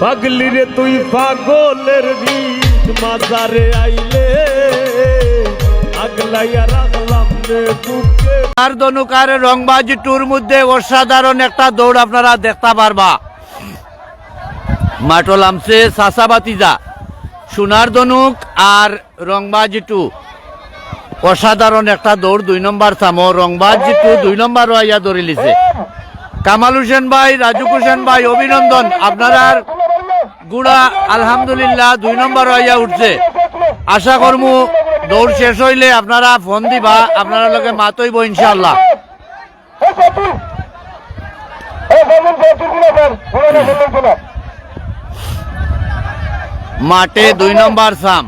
পাগলি রে তুই পাগলের রিত মাজারে আইলে আগলাইয়া রাখলাম রে বুকে। আর দনুকার রংবাজি টুর মধ্যে অসাধারণ একটা দৌড় আপনারা দেখতে পারবা। মাটল আমছে সাসাবাতিজা সোনার দনুক আর রংবাজি টু অসাধারণ একটা দৌড়। 2 নম্বর সামো রংবাজি টু 2 নম্বর আইয়া ধরে লিছে। কামাল হোসেন ভাই, রাজু হোসেন ভাই অভিনন্দন, আপনারা গুড়া আলহামদুলিল্লাহ 2 নম্বর আইয়া উঠছে। আশা করমু দৌড় শেষ হইলে আপনারা ফোন দিবা, আপনারা লগে মাতইব ইনশাআল্লাহ। মাঠে 2 নম্বর সাম